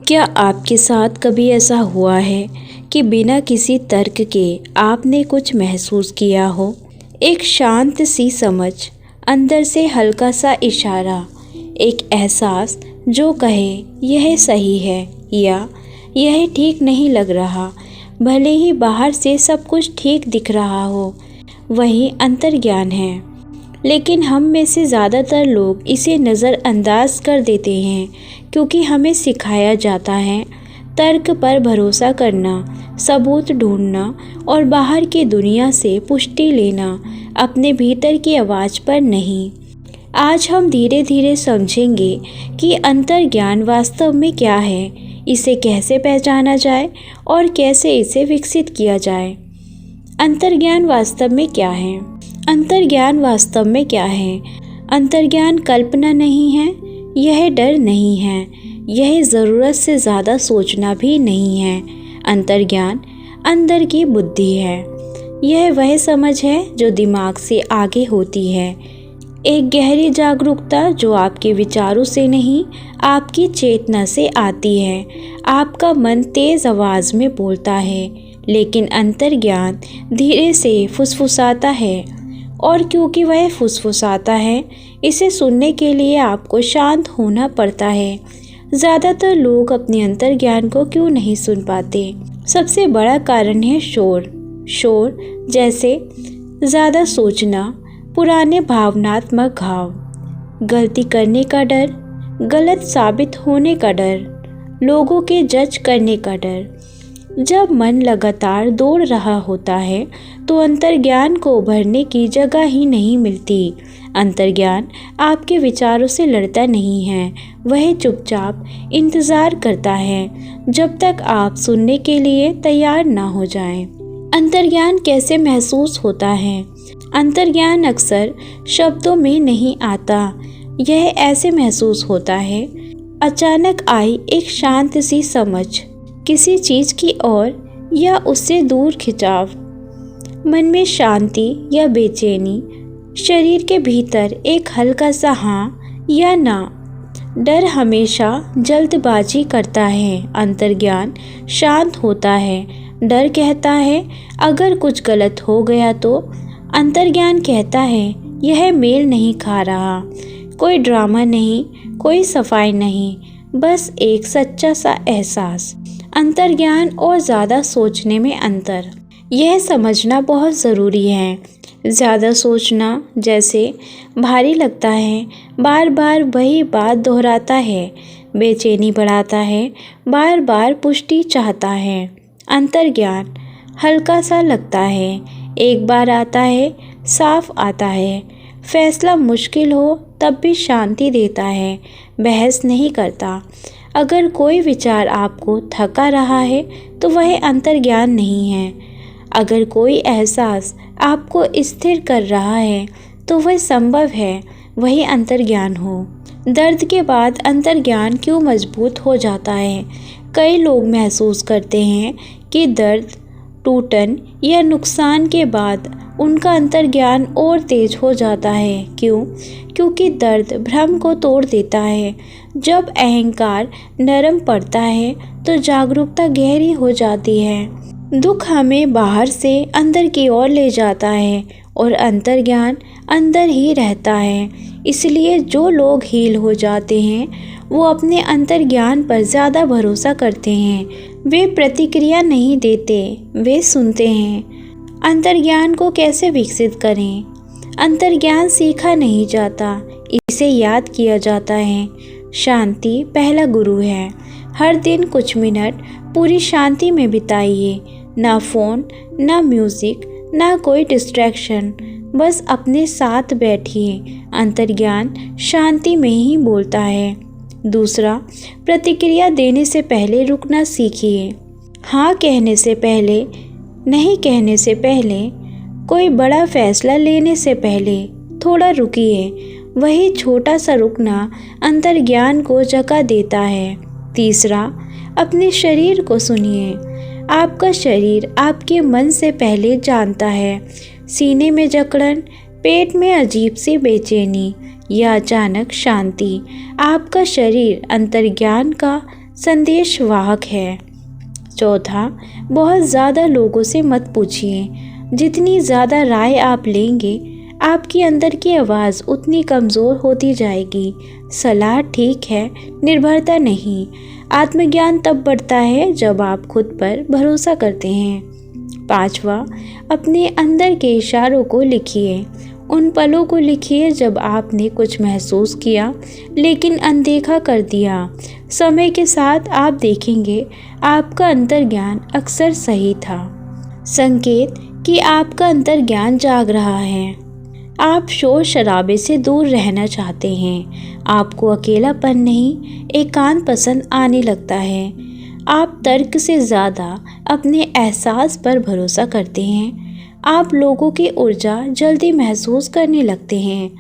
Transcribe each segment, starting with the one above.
क्या आपके साथ कभी ऐसा हुआ है कि बिना किसी तर्क के आपने कुछ महसूस किया हो? एक शांत सी समझ, अंदर से हल्का सा इशारा, एक एहसास जो कहे यह सही है या यह ठीक नहीं लग रहा। भले ही बाहर से सब कुछ ठीक दिख रहा हो, वही अंतर्ज्ञान है। लेकिन हम में से ज़्यादातर लोग इसे नज़रअंदाज कर देते हैं क्योंकि हमें सिखाया जाता है तर्क पर भरोसा करना, सबूत ढूंढना और बाहर की दुनिया से पुष्टि लेना, अपने भीतर की आवाज़ पर नहीं। आज हम धीरे धीरे समझेंगे कि अंतर्ज्ञान वास्तव में क्या है, इसे कैसे पहचाना जाए और कैसे इसे विकसित किया जाए। अंतर्ज्ञान वास्तव में क्या है? अंतर्ज्ञान वास्तव में क्या है? अंतर्ज्ञान कल्पना नहीं है, यह डर नहीं है, यह ज़रूरत से ज़्यादा सोचना भी नहीं है। अंतर्ज्ञान अंदर की बुद्धि है। यह वह समझ है जो दिमाग से आगे होती है, एक गहरी जागरूकता जो आपके विचारों से नहीं, आपकी चेतना से आती है। आपका मन तेज़ आवाज़ में बोलता है, लेकिन अंतर्ज्ञान धीरे से फुसफुसाता है, और क्योंकि वह फुसफुसाता है, इसे सुनने के लिए आपको शांत होना पड़ता है। ज़्यादातर लोग अपने अंतर्ज्ञान को क्यों नहीं सुन पाते? सबसे बड़ा कारण है शोर जैसे ज़्यादा सोचना, पुराने भावनात्मक घाव, गलती करने का डर, गलत साबित होने का डर, लोगों के जज करने का डर। जब मन लगातार दौड़ रहा होता है तो अंतर्ज्ञान को उभरने की जगह ही नहीं मिलती। अंतर्ज्ञान आपके विचारों से लड़ता नहीं है, वह चुपचाप इंतज़ार करता है जब तक आप सुनने के लिए तैयार ना हो जाएं। अंतर्ज्ञान कैसे महसूस होता है? अंतर्ज्ञान अक्सर शब्दों में नहीं आता। यह ऐसे महसूस होता है, अचानक आई एक शांत सी समझ, किसी चीज़ की ओर या उससे दूर खिंचाव, मन में शांति या बेचैनी, शरीर के भीतर एक हल्का सा हाँ या ना। डर हमेशा जल्दबाजी करता है, अंतर्ज्ञान शांत होता है। डर कहता है अगर कुछ गलत हो गया तो, अंतर्ज्ञान कहता है यह मेल नहीं खा रहा। कोई ड्रामा नहीं, कोई सफाई नहीं, बस एक सच्चा सा एहसास। अंतर्ज्ञान और ज़्यादा सोचने में अंतर। यह समझना बहुत ज़रूरी है। ज़्यादा सोचना जैसे भारी लगता है, बार बार वही बात दोहराता है, बेचैनी बढ़ाता है, बार बार पुष्टि चाहता है। अंतर्ज्ञान हल्का सा लगता है, एक बार आता है, साफ आता है, फैसला मुश्किल हो तब भी शांति देता है, बहस नहीं करता। अगर कोई विचार आपको थका रहा है तो वह अंतर्ज्ञान नहीं है। अगर कोई एहसास आपको स्थिर कर रहा है तो वह संभव है वही अंतर्ज्ञान हो। दर्द के बाद अंतर्ज्ञान क्यों मजबूत हो जाता है? कई लोग महसूस करते हैं कि दर्द, टूटन या नुकसान के बाद उनका अंतर्ज्ञान और तेज हो जाता है। क्यों? क्योंकि दर्द भ्रम को तोड़ देता है। जब अहंकार नरम पड़ता है तो जागरूकता गहरी हो जाती है। दुख हमें बाहर से अंदर की ओर ले जाता है और अंतर्ज्ञान अंदर ही रहता है। इसलिए जो लोग हील हो जाते हैं वो अपने अंतर्ज्ञान पर ज़्यादा भरोसा करते हैं। वे प्रतिक्रिया नहीं देते, वे सुनते हैं। अंतर्ज्ञान को कैसे विकसित करें? अंतर्ज्ञान सीखा नहीं जाता, इसे याद किया जाता है। शांति पहला गुरु है। हर दिन कुछ मिनट पूरी शांति में बिताइए, ना फ़ोन, ना म्यूज़िक, ना कोई डिस्ट्रैक्शन, बस अपने साथ बैठिए। अंतर्ज्ञान शांति में ही बोलता है। दूसरा, प्रतिक्रिया देने से पहले रुकना सीखिए। हाँ कहने से पहले, नहीं कहने से पहले, कोई बड़ा फैसला लेने से पहले थोड़ा रुकिए। वही छोटा सा रुकना अंतर्ज्ञान को जगह देता है। तीसरा, अपने शरीर को सुनिए। आपका शरीर आपके मन से पहले जानता है। सीने में जकड़न, पेट में अजीब सी बेचैनी या अचानक शांति, आपका शरीर अंतर्ज्ञान का संदेश वाहक है। चौथा, बहुत ज़्यादा लोगों से मत पूछिए। जितनी ज़्यादा राय आप लेंगे, आपकी अंदर की आवाज़ उतनी कमज़ोर होती जाएगी। सलाह ठीक है, निर्भरता नहीं। आत्मज्ञान तब बढ़ता है जब आप खुद पर भरोसा करते हैं। पांचवा, अपने अंदर के इशारों को लिखिए। उन पलों को लिखिए जब आपने कुछ महसूस किया लेकिन अनदेखा कर दिया। समय के साथ आप देखेंगे आपका अंतर्ज्ञान अक्सर सही था। संकेत कि आपका अंतर्ज्ञान जाग रहा है। आप शोर शराबे से दूर रहना चाहते हैं। आपको अकेलापन नहीं, एकांत पसंद आने लगता है। आप तर्क से ज़्यादा अपने एहसास पर भरोसा करते हैं। आप लोगों की ऊर्जा जल्दी महसूस करने लगते हैं।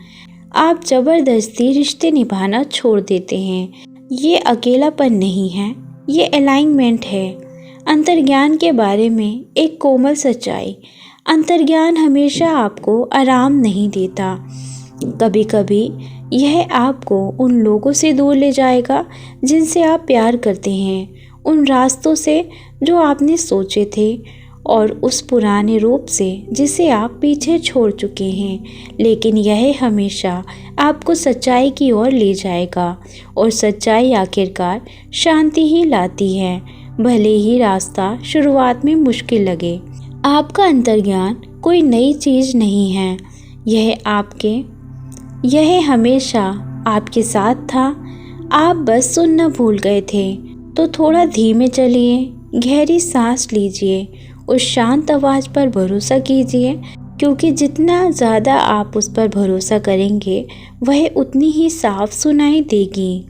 आप ज़बरदस्ती रिश्ते निभाना छोड़ देते हैं। ये अकेलापन नहीं है, ये अलाइनमेंट है। अंतर्ज्ञान के बारे में एक कोमल सच्चाई। अंतर्ज्ञान हमेशा आपको आराम नहीं देता। कभी कभी यह आपको उन लोगों से दूर ले जाएगा जिनसे आप प्यार करते हैं, उन रास्तों से जो आपने सोचे थे, और उस पुराने रूप से जिसे आप पीछे छोड़ चुके हैं। लेकिन यह हमेशा आपको सच्चाई की ओर ले जाएगा, और सच्चाई आखिरकार शांति ही लाती है, भले ही रास्ता शुरुआत में मुश्किल लगे। आपका अंतर्ज्ञान कोई नई चीज़ नहीं है। यह हमेशा आपके साथ था। आप बस सुनना भूल गए थे। तो थोड़ा धीमे चलिए, गहरी सांस लीजिए, उस शांत आवाज़ पर भरोसा कीजिए, क्योंकि जितना ज़्यादा आप उस पर भरोसा करेंगे वह उतनी ही साफ सुनाई देगी।